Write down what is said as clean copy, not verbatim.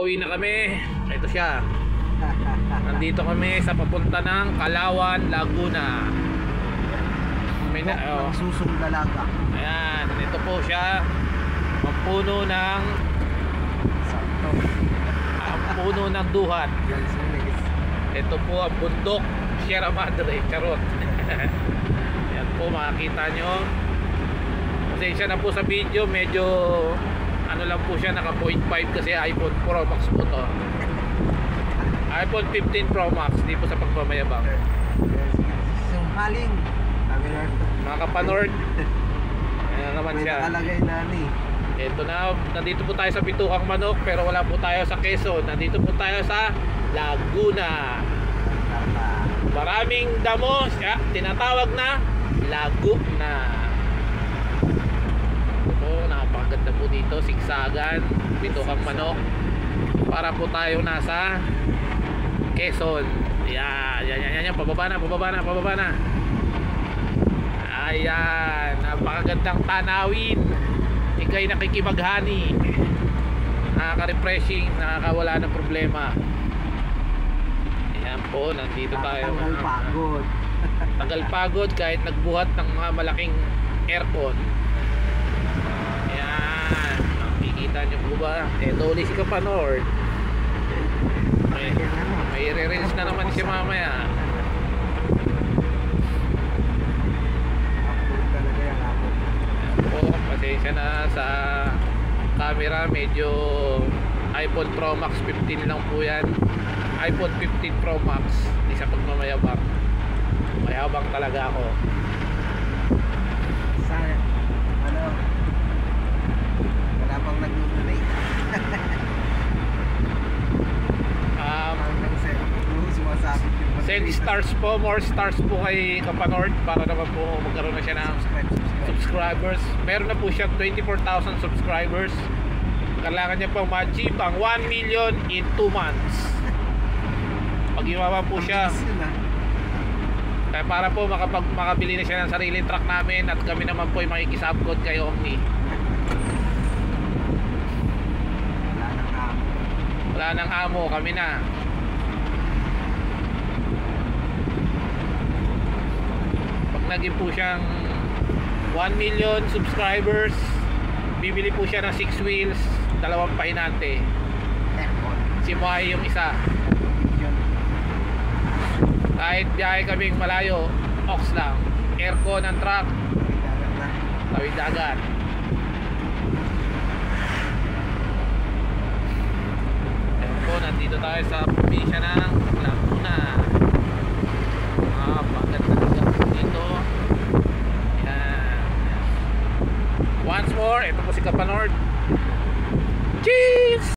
Uwi na kami. Ito siya. Nandito kami sa papunta ng Kalawan, Laguna. May na, susong dalaga. ayan, ito po siya. Ang puno ng duhat. Ito po ang bundok Sierra Madre. Charot. Ayan po, makikita nyo. Pasensya na po sa video. Medyo ano lang po siya, naka 0.5 kasi iPhone Pro Max po to. iPhone 15 Pro Max, di po sa pagmamayabang. Sunghaling Mga kapanord, ayan naman may siya. nakalagay na ni. Ito na, nandito po tayo sa Bituang Manok, pero wala po tayo sa Quezon. Nandito po tayo sa Laguna. Maraming damo, tinatawag na Laguna. Napakaganda po dito, siksagan, Bituang Manok. Para po tayo nasa Quezon. Yan, pababa na. Ayan, napakagandang tanawin. Ika'y nakikimaghani. Nakaka-refreshing, nakakawala ng problema. Ayan po, nandito tayo. Tanggal pagod. Tagal pagod kahit nagbuhat ng mga malaking aircon. Ayan, makikita nyo po ba? Ito ulit si Kapanord. May re-release na naman siya mamaya. Ayan po, pasensya na sa camera. Medyo iPhone Pro Max 15 lang po yan. iPhone 15 Pro Max. Hindi sa pagmamayabang. Mayabang talaga ako. Sana, wala pang nag-donate. Send stars po, more stars po kay Kapanord para naman po magkaroon na siya ng subscribers. Meron na po siya 24,000 subscribers. Kailangan niya pang ma-achieve ang 1 million in 2 months. Pag yumaman po siya, kaya para po makabili na siya ng sariling truck namin, at kami naman po ay makikisabkod kay Omni. Wala nang amo, kami na. Pag naging po siyang 1 million subscribers, bibili po siya ng 6 wheels, 2 pahinante. Si Moay yung isa. Kahit biyahe kaming malayo, ox lang, aircon ng truck, tawid dagat. Ayan po, nandito tayo sa probinsya ng Laguna. Paganda dito. Ayan. Once more, ito po si Kapanord. Cheese!